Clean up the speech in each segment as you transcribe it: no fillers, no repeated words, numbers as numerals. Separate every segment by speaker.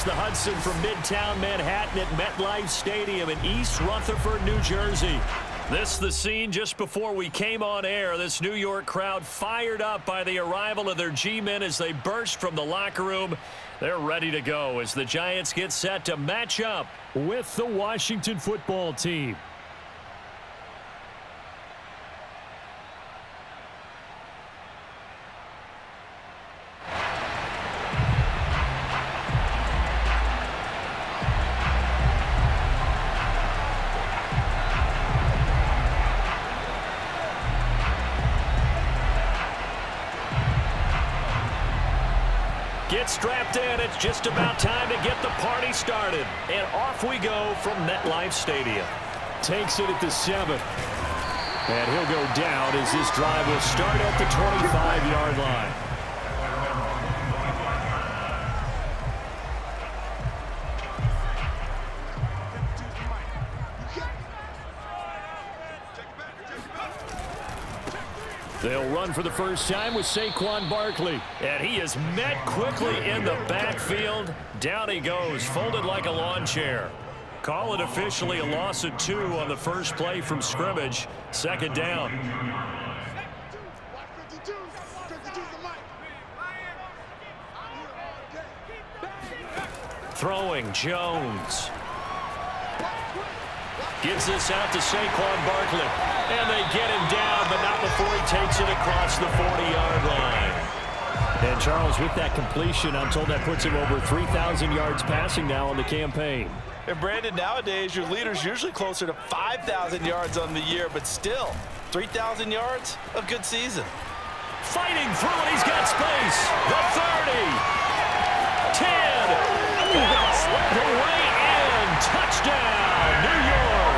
Speaker 1: the Hudson from Midtown Manhattan at MetLife Stadium in East Rutherford, New Jersey. This the scene just before we came on air. This New York crowd fired up by the arrival of their G-men as they burst from the locker room. They're ready to go as the Giants get set to match up with the Washington football team. Get strapped in. It's just about time to get the party started. And off we go from MetLife Stadium. Takes it at the 7. And he'll go down as this drive will start at the 25-yard line. They'll run for the first time with Saquon Barkley. And he is met quickly in the backfield. Down he goes, folded like a lawn chair. Call it officially a loss of 2 on the first play from scrimmage. Second down. Throwing Jones. Gives this out to Saquon Barkley. And they get him down, but not before he takes it across the 40-yard line. And Charles, with that completion, I'm told that puts him over 3,000 yards passing now on the campaign.
Speaker 2: And Brandon, nowadays your leader's usually closer to 5,000 yards on the year, but still, 3,000 yards, a good season.
Speaker 1: Fighting through it, he's got space. The 30, 10, that's the way in. Touchdown, New York.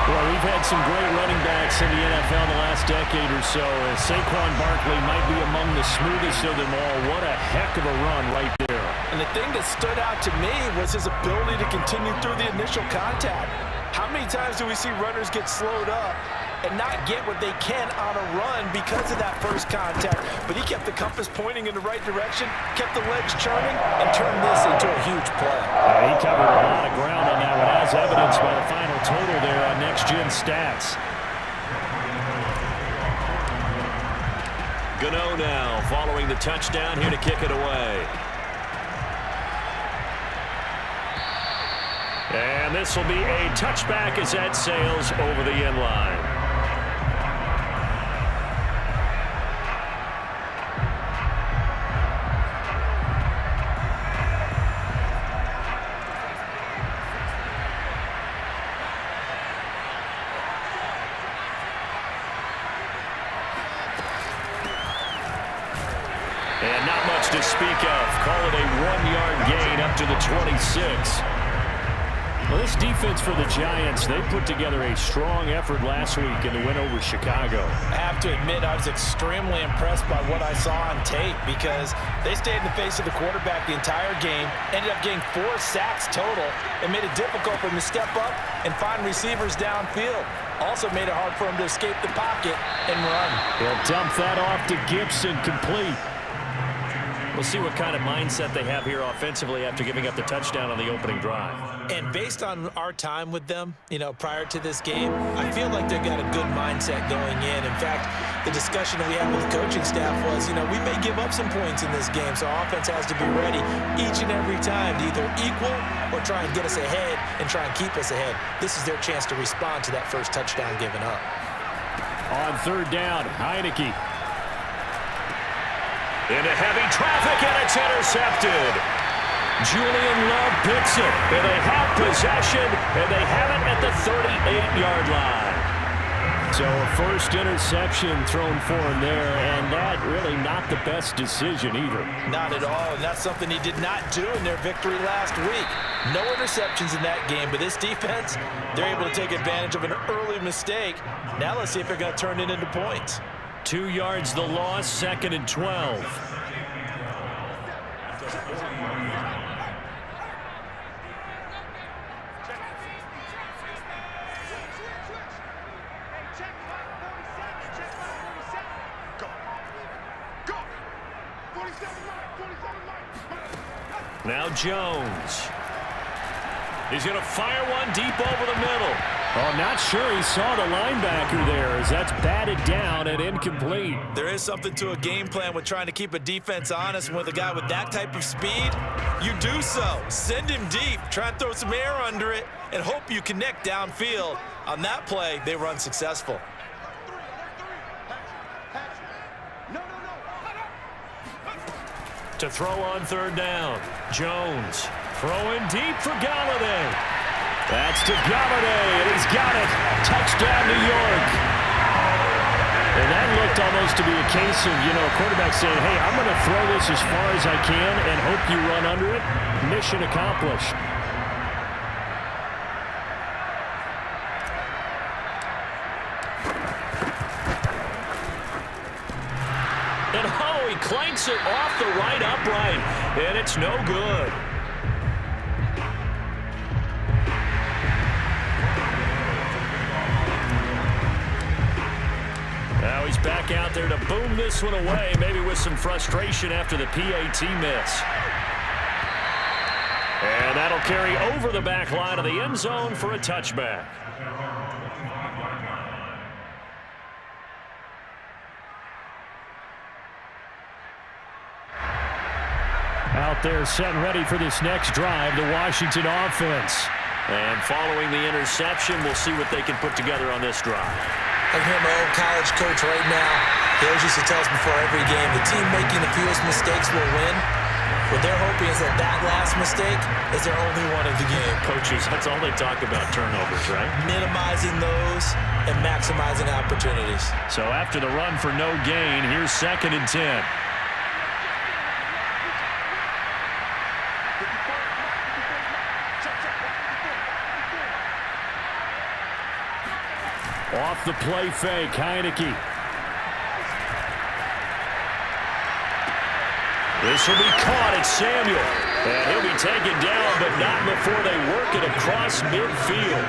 Speaker 1: Well, we've had some great running backs in the NFL the last decade or so. Saquon Barkley might be among the smoothest of them all. What a heck of a run right there.
Speaker 2: And the thing that stood out to me was his ability to continue through the initial contact. How many times do we see runners get slowed up and not get what they can on a run because of that first contact? But he kept the compass pointing in the right direction, kept the legs churning, and turned this into a huge play.
Speaker 1: He covered a lot of ground on that one, as evidenced by the final total there on Next Gen Stats. Gano now following the touchdown here to kick it away. And this will be a touchback as that sails over the end line. And not much to speak of. Call it a 1-yard gain up to the 26. Well, this defense for the Giants, they put together a strong effort last week in the win over Chicago.
Speaker 2: I have to admit, I was extremely impressed by what I saw on tape because they stayed in the face of the quarterback the entire game, ended up getting 4 sacks total, and made it difficult for him to step up and find receivers downfield. Also made it hard for him to escape the pocket and run.
Speaker 1: He'll dump that off to Gibson, complete. We'll see what kind of mindset they have here offensively after giving up the touchdown on the opening drive.
Speaker 2: And based on our time with them, prior to this game, I feel like they've got a good mindset going in. In fact, the discussion we had with the coaching staff was, we may give up some points in this game, so our offense has to be ready each and every time to either equal or try and get us ahead and try and keep us ahead. This is their chance to respond to that first touchdown given up.
Speaker 1: On third down, Heineke. Into heavy traffic, and it's intercepted. Julian Love picks it, and they have possession, and they have it at the 38-yard line. So a first interception thrown for him there, and that really not the best decision either.
Speaker 2: Not at all, and that's something he did not do in their victory last week. No interceptions in that game, but this defense, they're able to take advantage of an early mistake. Now let's see if they're going to turn it into points.
Speaker 1: 2 yards the loss, 2nd and 12. Now Jones. He's going to fire one deep over the middle.
Speaker 3: Oh, not sure he saw the linebacker there as that's batted down and incomplete.
Speaker 2: There is something to a game plan with trying to keep a defense honest. With a guy with that type of speed, you do so. Send him deep, try and throw some air under it, and hope you connect downfield. On that play, they run successful.
Speaker 1: To throw on third down, Jones throwing deep for Galladay. That's to Galladay, and he's got it. Touchdown, New York. And that looked almost to be a case of, a quarterback saying, hey, I'm going to throw this as far as I can and hope you run under it. Mission accomplished. And he clanks it off the right upright, and it's no good. Now he's back out there to boom this one away, maybe with some frustration after the PAT miss. And that'll carry over the back line of the end zone for a touchback. Out there set and ready for this next drive, the Washington offense. And following the interception, we'll see what they can put together on this drive.
Speaker 2: I can hear my old college coach right now. He always used to tell us before every game, the team making the fewest mistakes will win. What they're hoping is that last mistake is their only one of the game.
Speaker 1: Coaches, that's all they talk about, turnovers, right?
Speaker 2: Minimizing those and maximizing opportunities.
Speaker 1: So after the run for no gain, here's 2nd and 10. Off the play fake, Heineke. This will be caught. It's Samuel. And he'll be taken down, but not before they work it across midfield.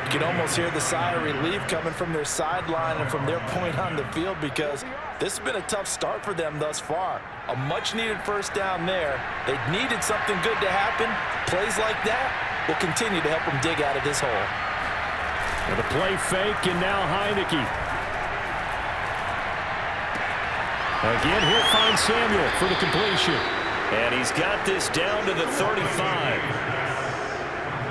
Speaker 2: You can almost hear the sigh of relief coming from their sideline and from their point on the field, because this has been a tough start for them thus far. A much-needed first down there. They needed something good to happen. Plays like that will continue to help them dig out of this hole.
Speaker 3: With a play fake, and now Heineke. Again, he'll find Samuel for the completion.
Speaker 1: And he's got this down to the 35.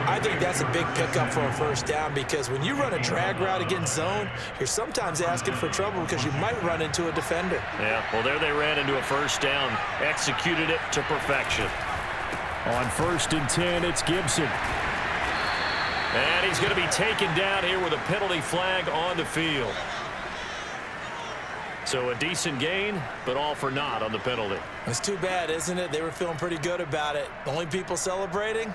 Speaker 2: I think that's a big pickup for a first down, because when you run a drag route against zone, you're sometimes asking for trouble because you might run into a defender.
Speaker 1: Yeah, well, there they ran into a first down. Executed it to perfection.
Speaker 3: On 1st and 10, it's Gibson.
Speaker 1: And he's going to be taken down here with a penalty flag on the field. So a decent gain, but all for naught on the penalty.
Speaker 2: It's too bad, isn't it? They were feeling pretty good about it. The only people celebrating,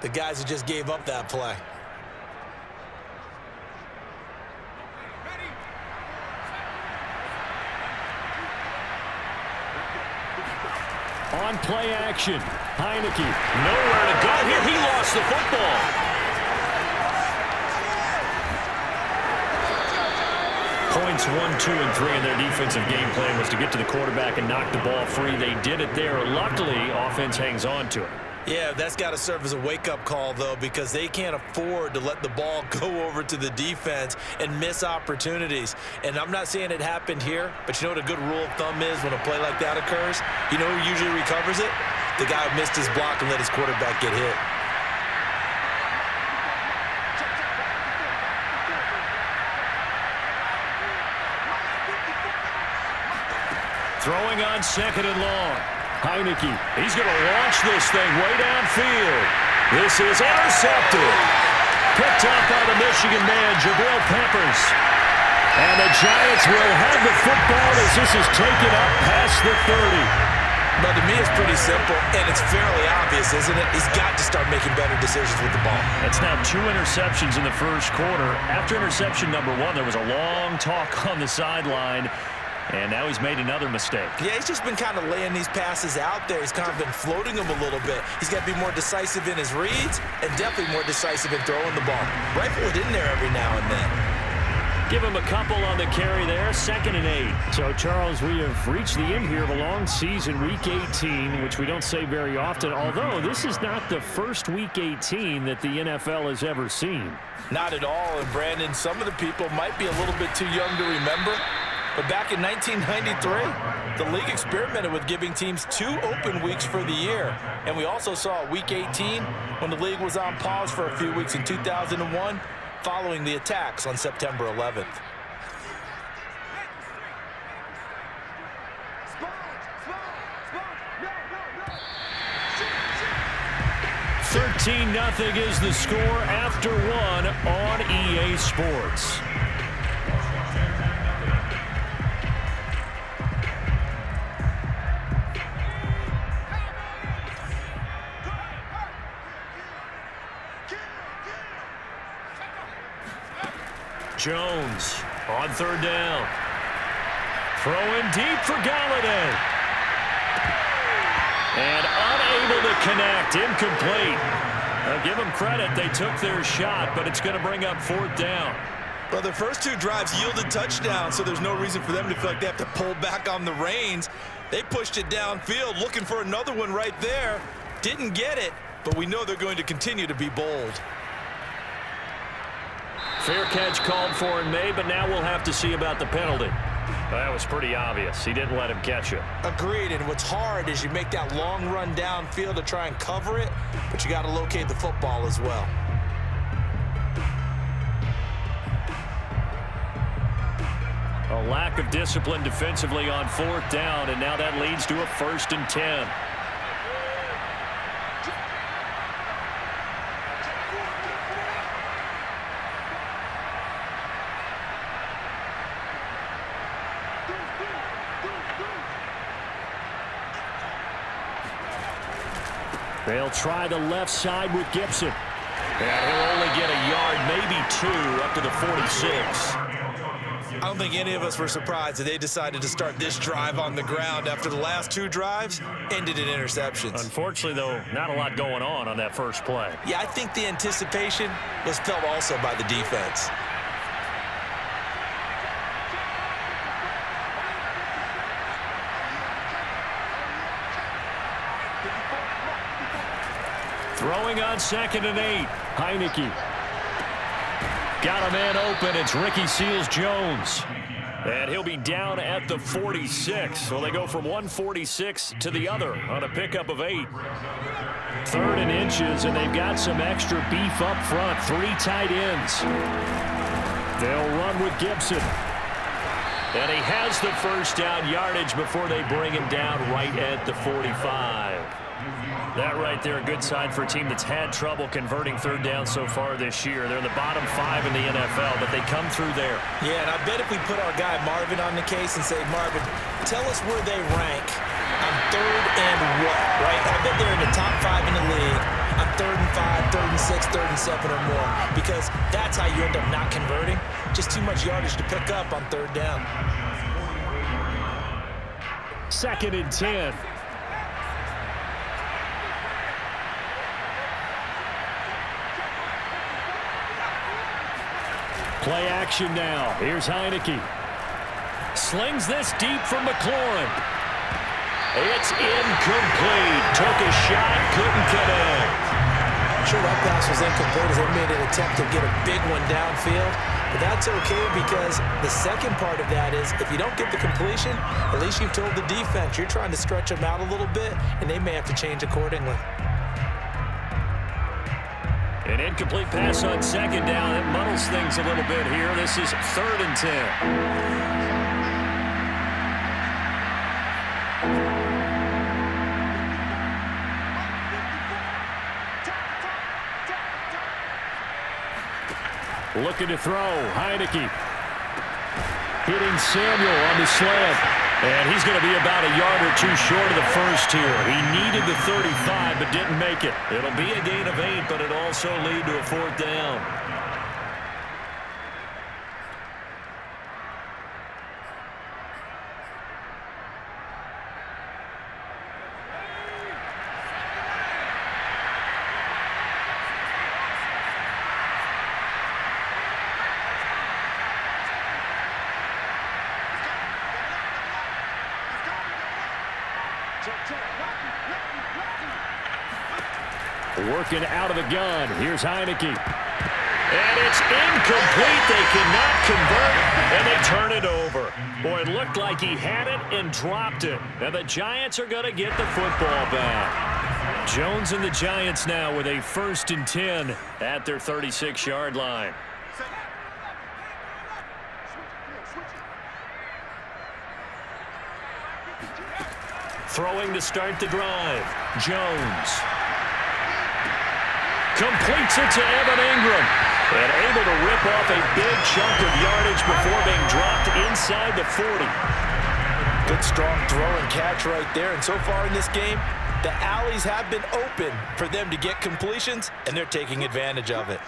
Speaker 2: the guys who just gave up that play.
Speaker 3: On play action, Heineke.
Speaker 1: Nowhere to go here. He lost the football. Points 1, 2, and 3 in their defensive game plan was to get to the quarterback and knock the ball free. They did it there. Luckily, offense hangs on to it.
Speaker 2: Yeah, that's got to serve as a wake-up call, though, because they can't afford to let the ball go over to the defense and miss opportunities. And I'm not saying it happened here, but you know what a good rule of thumb is when a play like that occurs? You know who usually recovers it? The guy who missed his block and let his quarterback get hit.
Speaker 1: Throwing on 2nd and long. Heineke. He's going to launch this thing way downfield. This is intercepted. Picked up by the Michigan man, Jabril Peppers. And the Giants will have the football as this is taken up past the 30.
Speaker 2: But to me, it's pretty simple, and it's fairly obvious, isn't it? He's got to start making better decisions with the ball.
Speaker 1: That's now 2 interceptions in the first quarter. After interception number 1, there was a long talk on the sideline. And now he's made another mistake.
Speaker 2: Yeah, he's just been kind of laying these passes out there. He's kind of been floating them a little bit. He's got to be more decisive in his reads and definitely more decisive in throwing the ball. Rifle it in there every now and then.
Speaker 3: Give him a couple on the carry there, 2nd and 8. So, Charles, we have reached the end here of a long season, Week 18, which we don't say very often, although this is not the first Week 18 that the NFL has ever seen.
Speaker 2: Not at all, and Brandon, some of the people might be a little bit too young to remember, but back in 1993, the league experimented with giving teams 2 open weeks for the year, and we also saw Week 18 when the league was on pause for a few weeks in 2001, following the attacks on September 11th.
Speaker 3: $13-0 is the score after 1 on EA Sports. Jones on 3rd down. Throwing deep for Galladay. And unable to connect. Incomplete. I'll give them credit. They took their shot, but it's going to bring up 4th down.
Speaker 2: Well, their first 2 drives yielded touchdowns, so there's no reason for them to feel like they have to pull back on the reins. They pushed it downfield, looking for another one right there. Didn't get it, but we know they're going to continue to be bold.
Speaker 3: Fair catch called for and made, but now we'll have to see about the penalty. That was pretty obvious. He didn't let him catch it.
Speaker 2: Agreed, and what's hard is you make that long run downfield to try and cover it, but you got to locate the football as well.
Speaker 3: A lack of discipline defensively on 4th down, and now that leads to a 1st and 10. They'll try the left side with Gibson. And he'll only get a yard, maybe 2, up to the 46.
Speaker 2: I don't think any of us were surprised that they decided to start this drive on the ground after the last 2 drives ended in interceptions.
Speaker 3: Unfortunately, though, not a lot going on that first play.
Speaker 2: Yeah, I think the anticipation was felt also by the defense.
Speaker 3: Throwing on 2nd and 8. Heineke. Got a man open. It's Ricky Seals-Jones. And he'll be down at the 46. So they go from 146 to the other on a pickup of 8. 3rd and inches, and they've got some extra beef up front. 3 tight ends. They'll run with Gibson. And he has the first down yardage before they bring him down right at the 45. That right there, a good sign for a team that's had trouble converting 3rd down so far this year. They're in the bottom 5 in the NFL, but they come through there.
Speaker 2: Yeah, and I bet if we put our guy Marvin on the case and say, Marvin, tell us where they rank on 3rd and what, right? I bet they're in the top 5 in the league on 3rd and 5, 3rd and 6, 3rd and 7 or more, because that's how you end up not converting. Just too much yardage to pick up on 3rd down.
Speaker 3: 2nd and 10. Play action now. Here's Heineke. Slings this deep for McLaurin. It's incomplete. Took a shot, couldn't connect.
Speaker 2: Sure, that pass was incomplete as they made an attempt to get a big one downfield. But that's okay because the second part of that is if you don't get the completion, at least you've told the defense you're trying to stretch them out a little bit, and they may have to change accordingly.
Speaker 3: An incomplete pass on 2nd down. It muddles things a little bit here. This is 3rd and 10. Looking to throw. Heineke. Hitting Samuel on the slant. And he's going to be about a yard or 2 short of the first here. He needed the 35 but didn't make it. It'll be a gain of 8, but it'll also lead to a 4th down. Working out of the gun. Here's Heineke. And it's incomplete. They cannot convert, and they turn it over. Boy, it looked like he had it and dropped it. And the Giants are going to get the football back. Jones and the Giants now with a 1st and 10 at their 36-yard line. Throwing to start the drive. Jones completes it to Evan Ingram. And able to rip off a big chunk of yardage before being dropped inside the 40.
Speaker 2: Good strong throw and catch right there. And so far in this game, the alleys have been open for them to get completions, and they're taking advantage of it.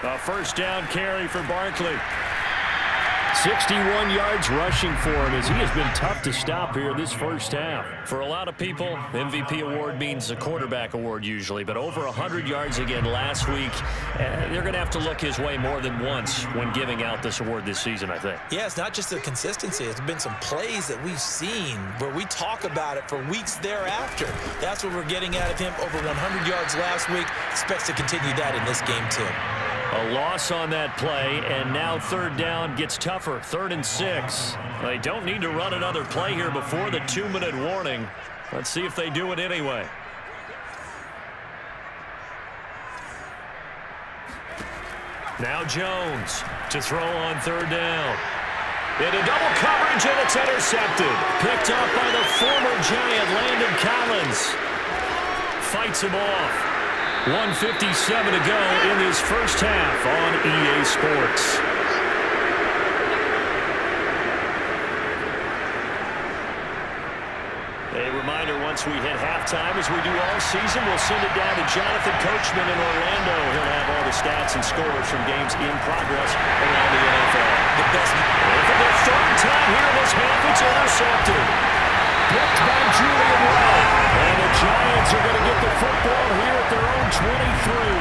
Speaker 3: A 1st down carry for Barkley. 61 yards rushing for him as he has been tough to stop here this first half. For a lot of people, MVP award means a quarterback award usually, but over 100 yards again last week. They're going to have to look his way more than once when giving out this award this season, I think.
Speaker 2: Yeah, it's not just the consistency. It's been some plays that we've seen where we talk about it for weeks thereafter. That's what we're getting out of him. Over 100 yards last week. Expects to continue that in this game too.
Speaker 3: A loss on that play, and now 3rd down gets tougher. 3rd and 6. They don't need to run another play here before the 2-minute warning. Let's see if they do it anyway. Now Jones to throw on 3rd down. Into double coverage, and it's intercepted. Picked off by the former Giant, Landon Collins. Fights him off. 1:57 to go in this first half on EA Sports. A reminder, once we hit halftime, as we do all season, we'll send it down to Jonathan Coachman in Orlando. He'll have all the stats and scores from games in progress around the NFL.
Speaker 2: The best.
Speaker 3: And for the 3rd time here this half, it's intercepted. Picked by Julian Wright. And the Giants are going to get the football here at their own 23.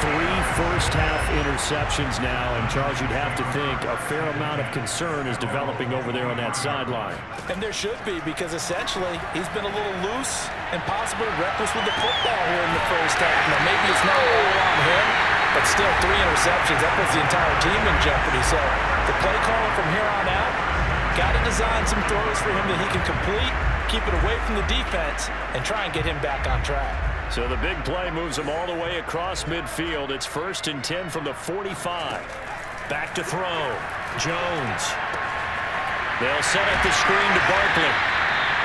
Speaker 3: 3 first-half interceptions now, and Charles, you'd have to think a fair amount of concern is developing over there on that sideline.
Speaker 2: And there should be, because essentially he's been a little loose and possibly reckless with the football here in the first half. Now, maybe it's not all on him, but still 3 interceptions. That puts the entire team in jeopardy. So the play caller from here on out got to design some throws for him that he can complete, keep it away from the defense, and try and get him back on track.
Speaker 3: So the big play moves him all the way across midfield. It's 1st and 10 from the 45. Back to throw. Jones. They'll set up the screen to Barkley.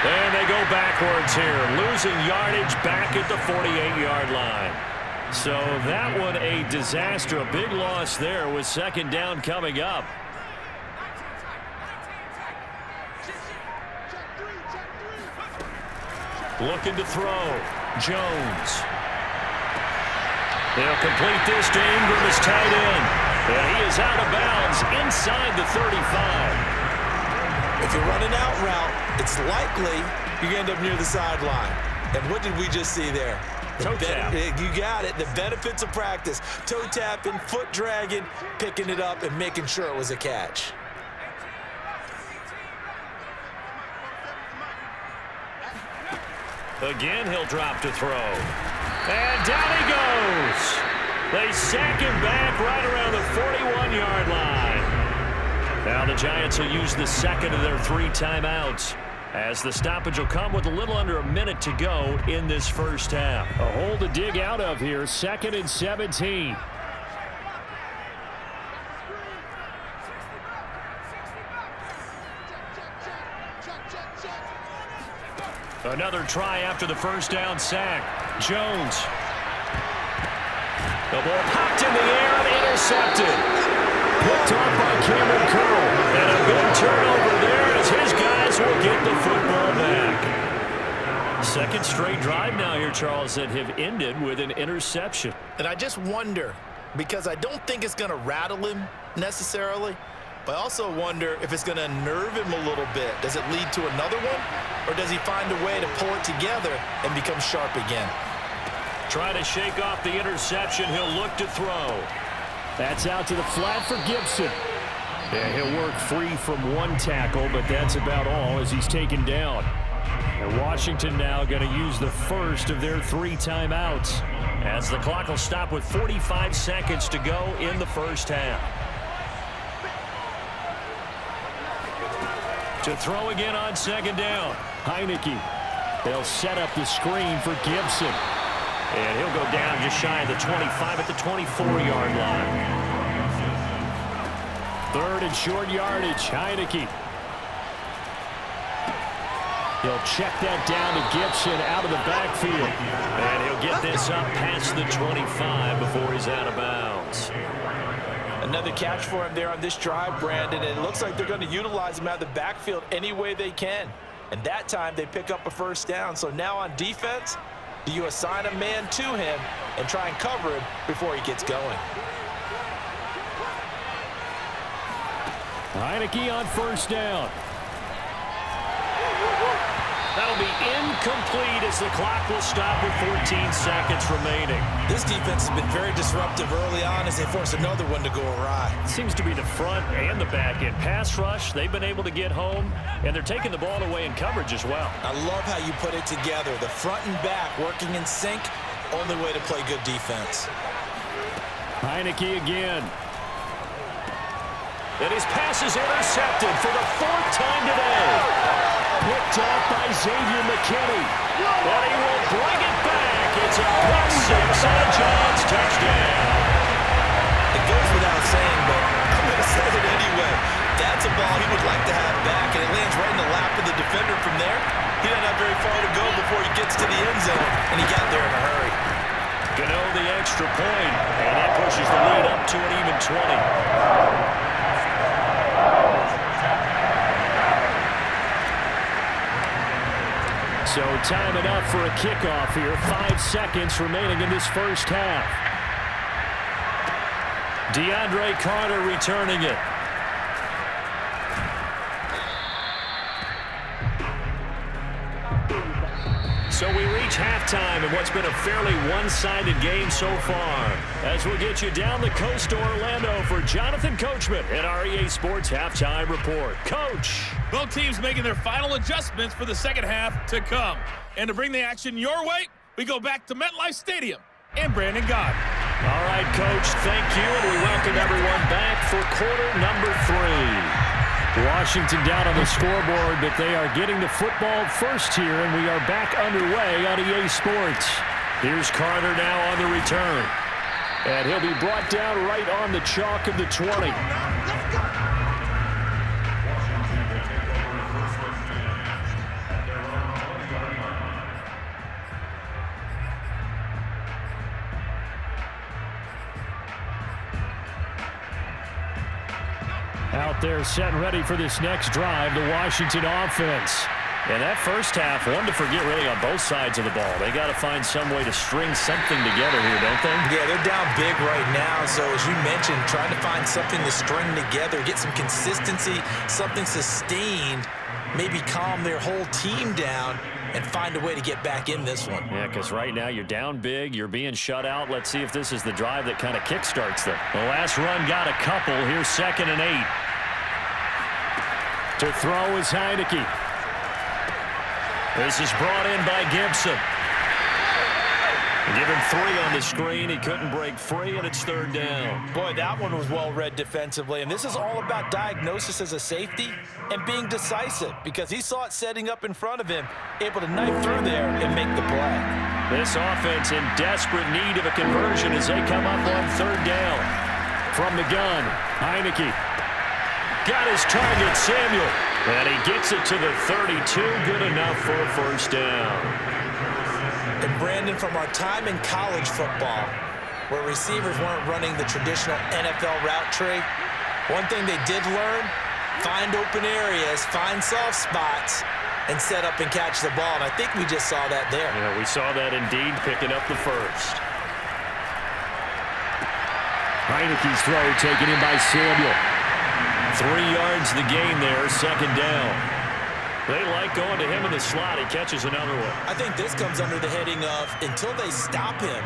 Speaker 3: And they go backwards here. Losing yardage back at the 48-yard line. So that one a disaster. A big loss there with 2nd down coming up. Looking to throw. Jones. They'll complete this to Ingram as tight end. And he is out of bounds inside the 35.
Speaker 2: If you're running out route, it's likely you're going to end up near the sideline. And what did we just see there?
Speaker 3: Toe tap.
Speaker 2: You got it. The benefits of practice. Toe tapping, foot dragging, picking it up, and making sure it was a catch.
Speaker 3: Again, he'll drop to throw. And down he goes. They sack him back right around the 41-yard line. Now the Giants will use the 2nd of their 3 timeouts, as the stoppage will come with a little under a minute to go in this first half. A hole to dig out of here. 2nd and 17. Another try after the first down sack. Jones. The ball popped in the air and intercepted. Picked off by Cameron Curl. And a big turnover there as his guys will get the football back. 2nd straight drive now here, Charles, that have ended with an interception.
Speaker 2: And I just wonder, because I don't think it's going to rattle him necessarily, but I also wonder if it's going to nerve him a little bit. Does it lead to another one? Or does he find a way to pull it together and become sharp again?
Speaker 3: Try to shake off the interception. He'll look to throw. That's out to the flat for Gibson. Yeah, he'll work free from one tackle, but that's about all as he's taken down. And Washington now going to use the first of their 3 timeouts, as the clock will stop with 45 seconds to go in the first half. To throw again on second down, Heineke. They'll set up the screen for Gibson. And he'll go down just shy of the 25 at the 24-yard line. 3rd and short yardage, Heineke. He'll check that down to Gibson out of the backfield. And he'll get this up past the 25 before he's out of bounds.
Speaker 2: Another catch for him there on this drive, Brandon, and it looks like they're going to utilize him out of the backfield any way they can. And that time they pick up a first down. So now on defense, do you assign a man to him and try and cover him before he gets going?
Speaker 3: Heineke on first down. That'll be incomplete as the clock will stop with 14 seconds remaining.
Speaker 2: This defense has been very disruptive early on as they force another one to go awry.
Speaker 3: Seems to be the front and the back end. Pass rush, they've been able to get home, and they're taking the ball away in coverage as well.
Speaker 2: I love how you put it together. The front and back working in sync, only way to play good defense.
Speaker 3: Heineke again. And his pass is intercepted for the 4th time today. Picked off by Xavier McKinney. But he will bring it back. It's a pick 6 on a Giants touchdown.
Speaker 2: It goes without saying, but I'm going to say it anyway. That's a ball he would like to have back, and it lands right in the lap of the defender from there. He doesn't have very far to go before he gets to the end zone, and he got there in a hurry.
Speaker 3: Gano the extra point, and that pushes the lead up to an even 20. So time enough for a kickoff here. 5 seconds remaining in this first half. DeAndre Carter returning it. So we reach halftime in what's been a fairly one-sided game so far. As we'll get you down the coast to Orlando for Jonathan Coachman at our EA Sports Halftime Report. Coach.
Speaker 4: Both teams making their final adjustments for the second half to come. And to bring the action your way, we go back to MetLife Stadium and Brandon God.
Speaker 3: All right, Coach, thank you. And we welcome everyone back for quarter number 3. Washington down on the scoreboard, but they are getting the football first here, and we are back underway on EA Sports. Here's Carter now on the return. And he'll be brought down right on the chalk of the 20. Out there set and ready for this next drive, the Washington offense. And that first half, one to forget really on both sides of the ball. They got to find some way to string something together here, don't they?
Speaker 2: Yeah, they're down big right now. So as you mentioned, trying to find something to string together, get some consistency, something sustained, maybe calm their whole team down and find a way to get back in this one.
Speaker 3: Yeah, because right now you're down big, you're being shut out. Let's see if this is the drive that kind of kickstarts them. The last run got a couple. Here's 2nd and 8. To throw is Heineke. This is brought in by Gibson. Give him 3 on the screen. He couldn't break free, and it's 3rd down.
Speaker 2: Boy, that one was well read defensively. And this is all about diagnosis as a safety and being decisive, because he saw it setting up in front of him, able to knife through there and make the play.
Speaker 3: This offense in desperate need of a conversion as they come up on 3rd down. From the gun, Heineke. Got his target, Samuel. And he gets it to the 32. Good enough for a first down.
Speaker 2: And Brandon, from our time in college football, where receivers weren't running the traditional NFL route tree, one thing they did learn, find open areas, find soft spots, and set up and catch the ball. And I think we just saw that there.
Speaker 3: Yeah, we saw that indeed, picking up the first. Heineke's throw taken in by Samuel. 3 yards the gain there, 2nd down. They like going to him in the slot. He catches another one.
Speaker 2: I think this comes under the heading of, until they stop him,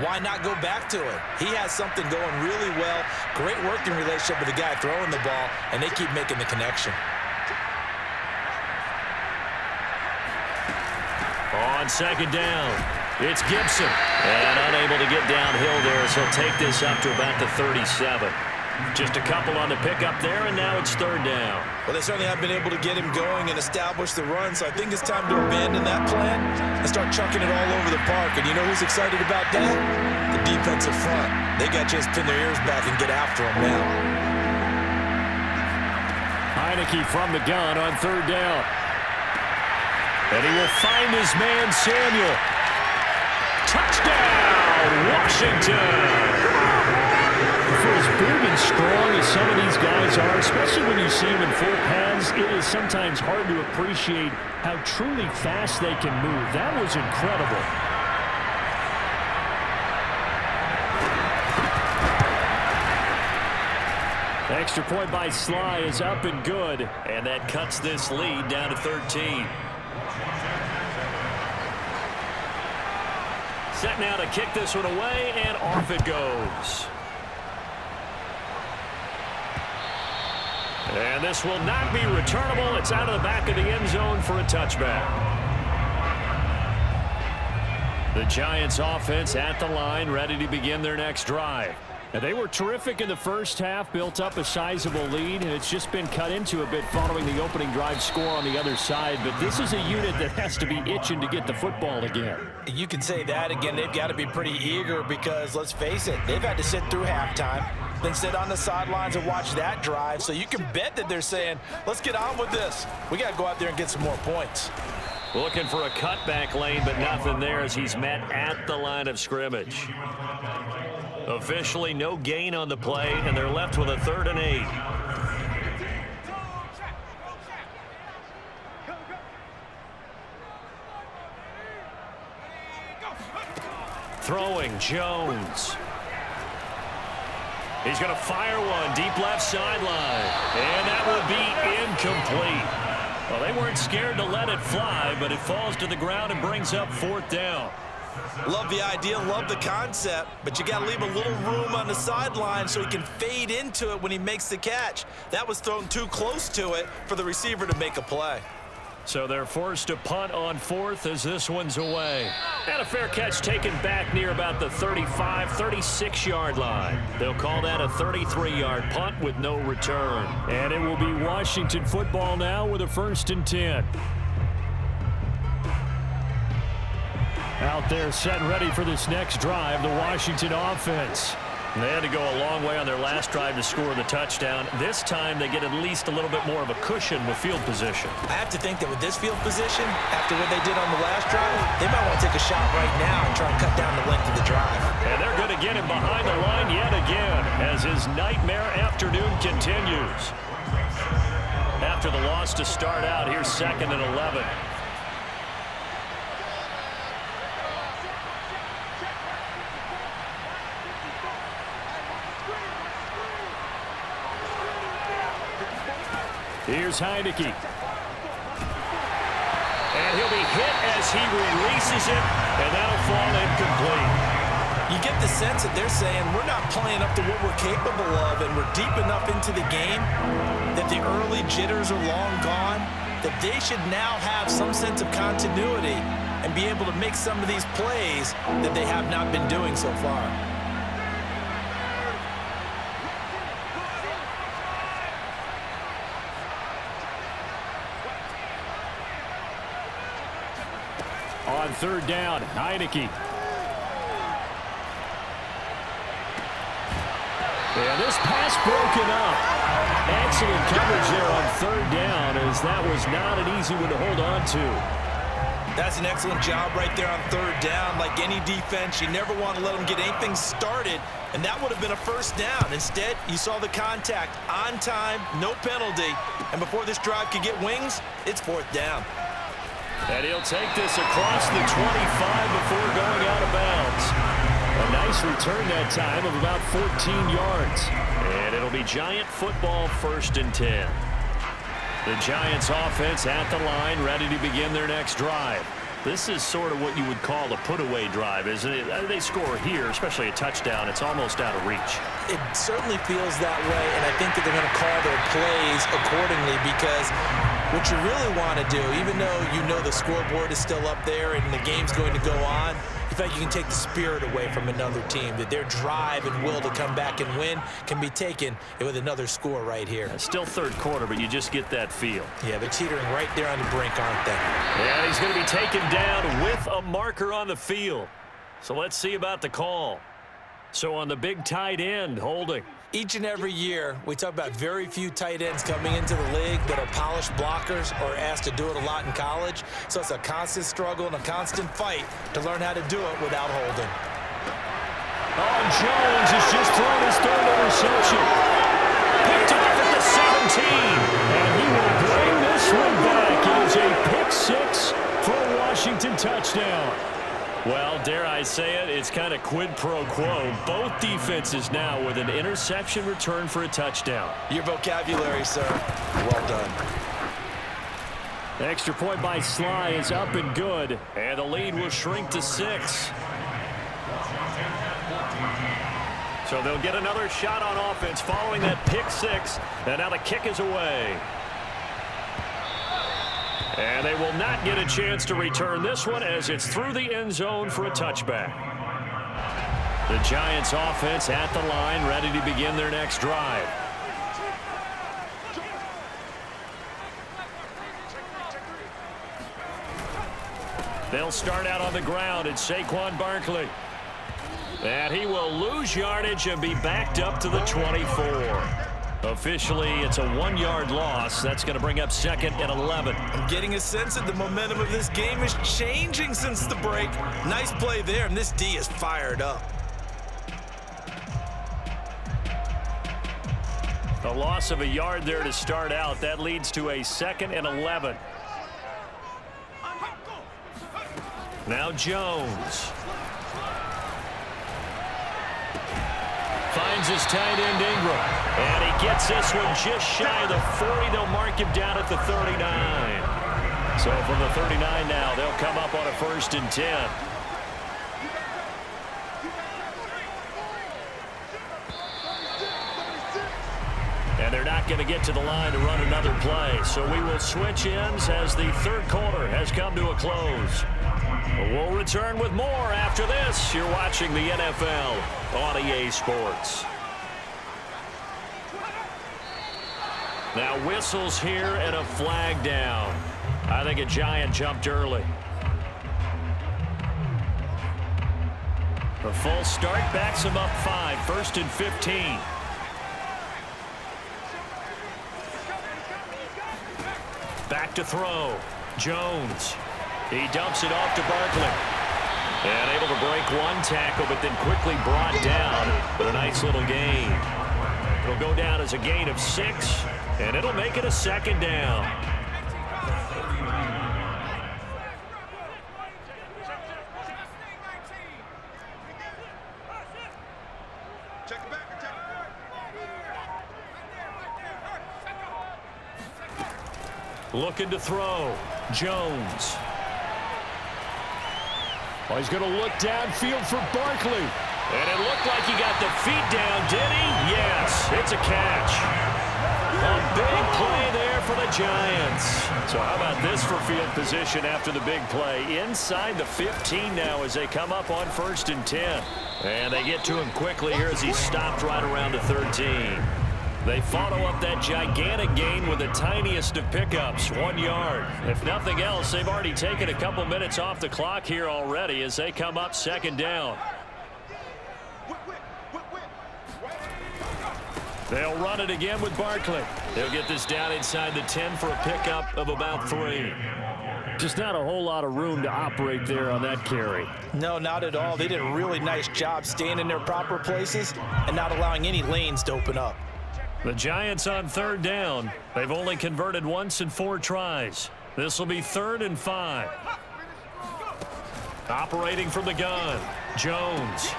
Speaker 2: why not go back to it? He has something going really well, great working relationship with the guy throwing the ball, and they keep making the connection.
Speaker 3: On second down, it's Gibson. And unable to get downhill there as he'll take this up to about the 37. Just a couple on the pickup there, and now it's third down.
Speaker 2: Well, they certainly have been able to get him going and establish the run, so I think it's time to abandon that plan and start chucking it all over the park. And you know who's excited about that? The defensive front. They got a chance to pin their ears back and get after him now.
Speaker 3: Heineke from the gun on third down. And he will find his man, Samuel. Touchdown, Washington! For as big and strong as some of these guys are, especially when you see them in full pads, it is sometimes hard to appreciate how truly fast they can move. That was incredible. Extra point by Sly is up and good, and that cuts this lead down to 13. Set now to kick this one away, and off it goes. And this will not be returnable. It's out of the back of the end zone for a touchback. The Giants offense at the line, ready to begin their next drive. Now, they were terrific in the first half, built up a sizable lead, and it's just been cut into a bit following the opening drive score on the other side. But this is a unit that has to be itching to get the football again.
Speaker 2: You can say that again. They've got to be pretty eager because, let's face it, they've had to sit through halftime, then sit on the sidelines and watch that drive. So you can bet that they're saying, let's get on with this. We got to go out there and get some more points.
Speaker 3: Looking for a cutback lane, but nothing there as he's met at the line of scrimmage. Officially no gain on the play, and they're left with a 3rd and 8. Throwing, Jones. He's going to fire one deep left sideline, and that will be incomplete. Well, they weren't scared to let it fly, but it falls to the ground and brings up 4th down.
Speaker 2: Love the idea, love the concept, but you got to leave a little room on the sideline so he can fade into it when he makes the catch. That was thrown too close to it for the receiver to make a play.
Speaker 3: So they're forced to punt on 4th as this one's away. And a fair catch taken back near about the 35, 36-yard line. They'll call that a 33-yard punt with no return. And it will be Washington football now with a 1st and 10. Out there set and ready for this next drive, the Washington offense. They had to go a long way on their last drive to score the touchdown. This time they get at least a little bit more of a cushion with field position.
Speaker 2: I have to think that with this field position, after what they did on the last drive, they might want to take a shot right now and try and cut down the length of the drive.
Speaker 3: And they're going to get him behind the line yet again as his nightmare afternoon continues. After the loss to start out, here's 2nd and 11. Here's Heineke. And he'll be hit as he releases it, and that'll fall incomplete.
Speaker 2: You get the sense that they're saying we're not playing up to what we're capable of, and we're deep enough into the game that the early jitters are long gone, that they should now have some sense of continuity and be able to make some of these plays that they have not been doing so far.
Speaker 3: On 3rd down, Heineke. And this pass broken up. Excellent coverage there on 3rd down, as that was not an easy one to hold on to.
Speaker 2: That's an excellent job right there on 3rd down. Like any defense, you never want to let them get anything started, and that would have been a 1st down. Instead, you saw the contact on time, no penalty, and before this drive could get wings, it's 4th down.
Speaker 3: And he'll take this across the 25 before going out of bounds. A nice return that time of about 14 yards. And it'll be Giant football 1st and 10. The Giants offense at the line, ready to begin their next drive. This is sort of what you would call a put-away drive, isn't it? They score here, especially a touchdown. It's almost out of reach.
Speaker 2: It certainly feels that way, and I think that they're going to call their plays accordingly, because what you really want to do, even though you know the scoreboard is still up there and the game's going to go on, in fact, you can take the spirit away from another team, that their drive and will to come back and win can be taken with another score right here.
Speaker 3: It's still third quarter, but you just get that feel.
Speaker 2: Yeah, they're teetering right there on the brink, aren't they?
Speaker 3: And he's going to be taken down with a marker on the field. So let's see about the call. So on the big tight end, holding.
Speaker 2: Each and every year, we talk about very few tight ends coming into the league that are polished blockers or asked to do it a lot in college. So it's a constant struggle and a constant fight to learn how to do it without holding.
Speaker 3: Oh, Jones has just thrown his third interception. Picked off at the 17. And he will bring this one back. It is a pick six for a Washington touchdown. Well, dare I say it, it's kind of quid pro quo. Both defenses now with an interception return for a touchdown.
Speaker 2: Your vocabulary, sir. Well done.
Speaker 3: The extra point by Sly is up and good, and the lead will shrink to 6. So they'll get another shot on offense following that pick six, and now the kick is away. And they will not get a chance to return this one as it's through the end zone for a touchback. The Giants offense at the line, ready to begin their next drive. They'll start out on the ground. It's Saquon Barkley. And he will lose yardage and be backed up to the 24. Officially, it's a 1-yard loss. That's going to bring up 2nd and 11.
Speaker 2: I'm getting a sense that the momentum of this game is changing since the break. Nice play there, and this D is fired up.
Speaker 3: A loss of a yard there to start out. That leads to a 2nd and 11. Now Jones. Finds his tight end Ingram. And he gets this one just shy of the 40. They'll mark him down at the 39. So from the 39 now, they'll come up on a 1st and 10. And they're not going to get to the line to run another play. So we will switch ends as the third quarter has come to a close. We'll return with more after this. You're watching the NFL on EA Sports. Now whistles here and a flag down. I think a Giant jumped early. A full start backs him up 5. 1st and 15. Back to throw. Jones. He dumps it off to Barkley. And able to break one tackle, but then quickly brought down with a nice little gain. It'll go down as a gain of 6, and it'll make it a 2nd down. Looking to throw. Jones. Oh, he's going to look downfield for Barkley. And it looked like he got the feet down, did he? Yes, it's a catch. A big play there for the Giants. So how about this for field position after the big play? Inside the 15 now as they come up on 1st and 10. And they get to him quickly here as he stopped right around the 13. They follow up that gigantic gain with the tiniest of pickups, 1 yard. If nothing else, they've already taken a couple minutes off the clock here already as they come up 2nd down. They'll run it again with Barkley. They'll get this down inside the 10 for a pickup of about 3. Just not a whole lot of room to operate there on that carry.
Speaker 2: No, not at all. They did a really nice job staying in their proper places and not allowing any lanes to open up.
Speaker 3: The Giants on 3rd down. They've only converted once in 4 tries. This will be 3rd and 5. Operating from the gun. Jones.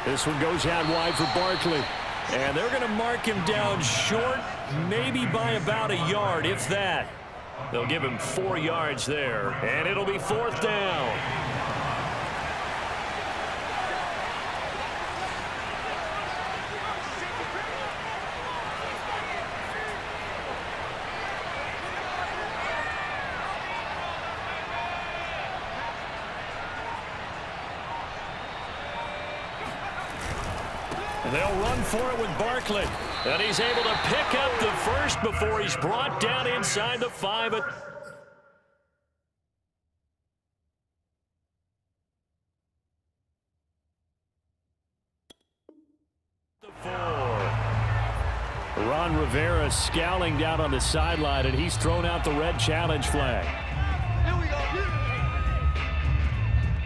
Speaker 3: This one goes out wide for Barkley. And they're going to mark him down short, maybe by about a yard, if that. They'll give him 4 yards there, and it'll be 4th down. And they'll run for it with Barkley. And he's able to pick up the first before he's brought down inside the 5. The 4. Ron Rivera scowling down on the sideline, and he's thrown out the red challenge flag.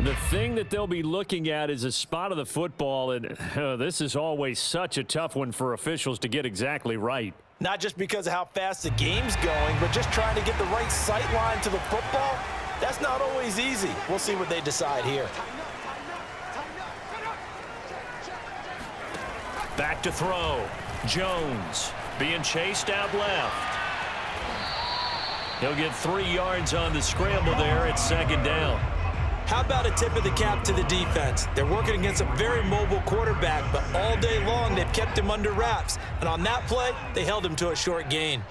Speaker 3: The thing that they'll be looking at is a spot of the football, and this is always such a tough one for officials to get exactly right.
Speaker 2: Not just because of how fast the game's going, but just trying to get the right sight line to the football. That's not always easy. We'll see what they decide here.
Speaker 3: Back to throw. Jones being chased out left. He'll get 3 yards on the scramble there at 2nd down.
Speaker 2: How about a tip of the cap to the defense? They're working against a very mobile quarterback, but all day long they've kept him under wraps. And on that play, they held him to a short gain.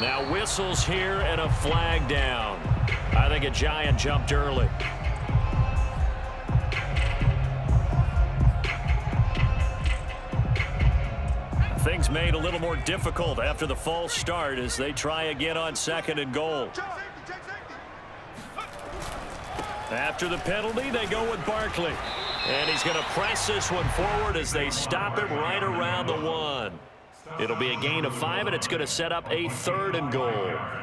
Speaker 3: Now whistles here and a flag down. I think a giant jumped early. Things made a little more difficult after the false start as they try again on 2nd and goal. After the penalty, they go with Barkley. And he's going to press this one forward as they stop him right around the 1. It'll be a gain of 5, and it's going to set up a 3rd and goal.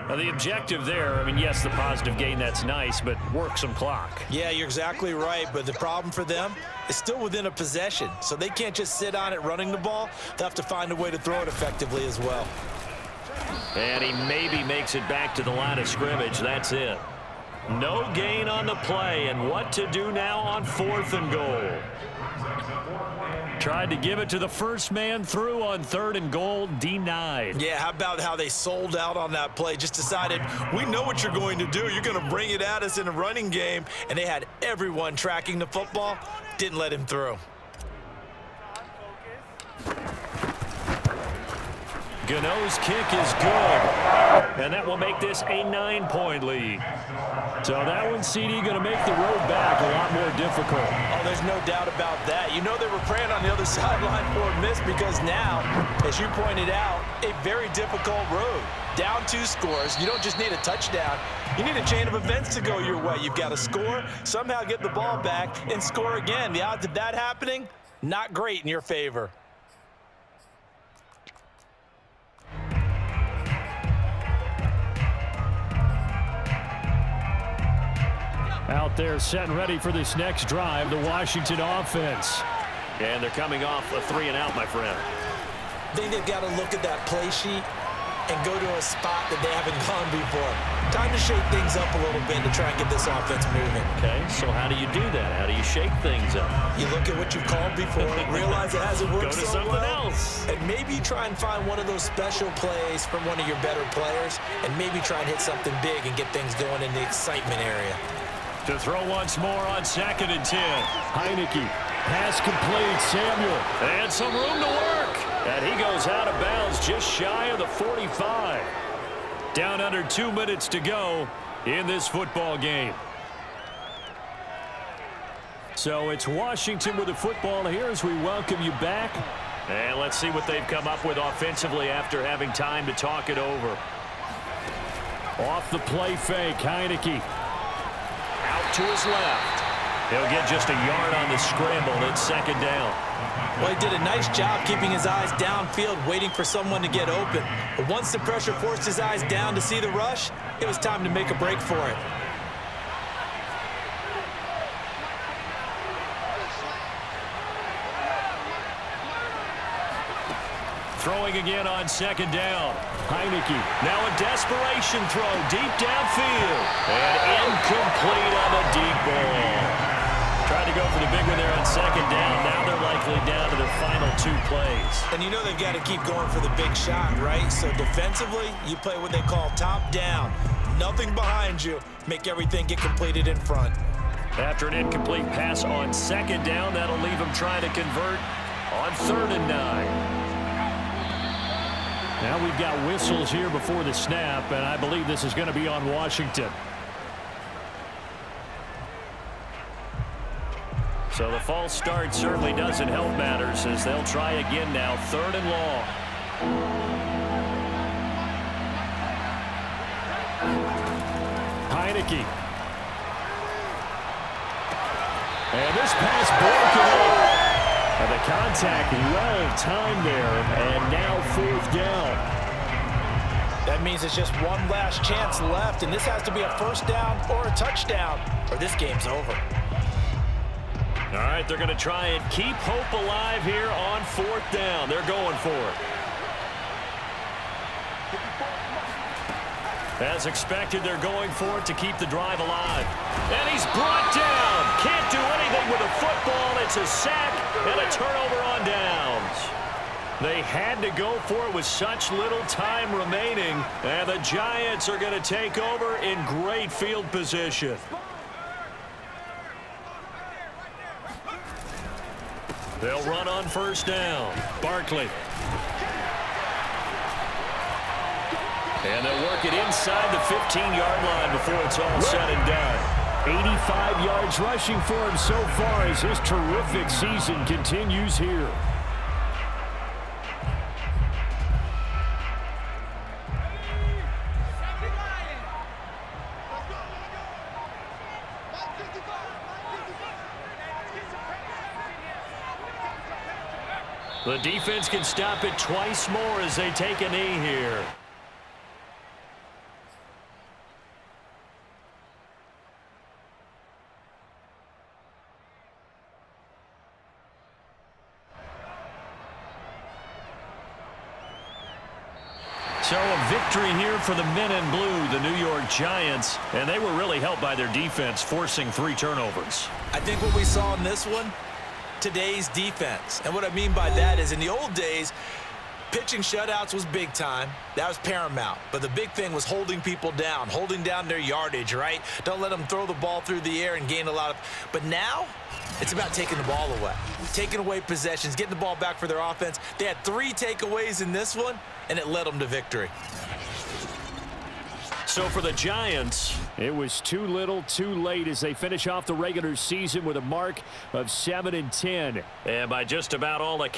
Speaker 3: Now, the objective there, I mean, yes, the positive gain, that's nice, but work some clock.
Speaker 2: Yeah, you're exactly right, but the problem for them is still within a possession, so they can't just sit on it running the ball. They'll have to find a way to throw it effectively as well.
Speaker 3: And he maybe makes it back to the line of scrimmage. That's it. No gain on the play, and what to do now on 4th and goal. Tried to give it to the first man through on 3rd and goal, denied.
Speaker 2: Yeah, how about how they sold out on that play? Just decided, we know what you're going to do. You're going to bring it at us in a running game. And they had everyone tracking the football. Didn't let him through.
Speaker 3: Gano's kick is good. And that will make this a 9-point lead. So that one, CD, going to make the road back a lot more difficult.
Speaker 2: Oh, there's no doubt about that. You know they were praying on the other sideline for a miss because now, as you pointed out, a very difficult road. Down 2 scores. You don't just need a touchdown. You need a chain of events to go your way. You've got to score, somehow get the ball back, and score again. The odds of that happening, not great in your favor.
Speaker 3: Out there set and ready for this next drive, the Washington offense. And they're coming off a 3-and-out, my friend.
Speaker 2: I think they've got to look at that play sheet and go to a spot that they haven't gone before. Time to shake things up a little bit to try and get this offense moving.
Speaker 3: Okay, so how do you do that? How do you shake things up?
Speaker 2: You look at what you've called before, realize it hasn't worked
Speaker 3: go to
Speaker 2: so
Speaker 3: something
Speaker 2: well,
Speaker 3: else.
Speaker 2: and maybe try and find one of those special plays from one of your better players, and maybe try and hit something big and get things going in the excitement area.
Speaker 3: To throw once more on 2nd and 10. Heineke. Pass complete. Samuel. And some room to work. And he goes out of bounds just shy of the 45. Down under 2 minutes to go in this football game. So it's Washington with the football here as we welcome you back. And let's see what they've come up with offensively after having time to talk it over. Off the play fake. Heineke. Out to his left. He'll get just a yard on the scramble. It's 2nd down.
Speaker 2: Well, he did a nice job keeping his eyes downfield, waiting for someone to get open. But once the pressure forced his eyes down to see the rush, it was time to make a break for it.
Speaker 3: Throwing again on 2nd down. Heineke. Now a desperation throw deep downfield. And incomplete on the deep ball. Tried to go for the big one there on 2nd down. Now they're like safely down to their final 2 plays.
Speaker 2: And you know they've got to keep going for the big shot, right? So defensively, you play what they call top down. Nothing behind you. Make everything get completed in front.
Speaker 3: After an incomplete pass on 2nd down, that'll leave them trying to convert on 3rd and 9.
Speaker 1: Now we've got whistles here before the snap, and I believe this is going to be on Washington.
Speaker 3: So the false start certainly doesn't help matters as they'll try again now, 3rd and long.
Speaker 1: Heineke. And this pass broken up. And the contact well timed there, and now 4th down.
Speaker 2: That means it's just one last chance left, and this has to be a 1st down or a touchdown, or this game's over.
Speaker 3: All right, they're going to try and keep hope alive here on 4th down. They're going for it. As expected, they're going for it to keep the drive alive. And he's brought down. Can't do anything with a football. It's a sack and a turnover on downs. They had to go for it with such little time remaining. And the Giants are going to take over in great field position. They'll run on 1st down. Barkley. And they'll work it inside the 15-yard line before it's all said and done.
Speaker 1: 85 yards rushing for him so far as his terrific season continues here.
Speaker 3: The defense can stop it twice more as they take a knee here. So a victory here for the men in blue, the New York Giants, and they were really helped by their defense, forcing 3 turnovers.
Speaker 2: I think what we saw in this one, today's defense. And what I mean by that is in the old days, pitching shutouts was big time. That was paramount. But the big thing was holding people down, holding down their yardage, right? Don't let them throw the ball through the air and gain a lot of... But now, it's about taking the ball away, taking away possessions, getting the ball back for their offense. They had 3 takeaways in this one, and it led them to victory.
Speaker 3: So for the Giants,
Speaker 1: it was too little, too late as they finish off the regular season with a mark of 7-10.
Speaker 3: and by just about all accounts,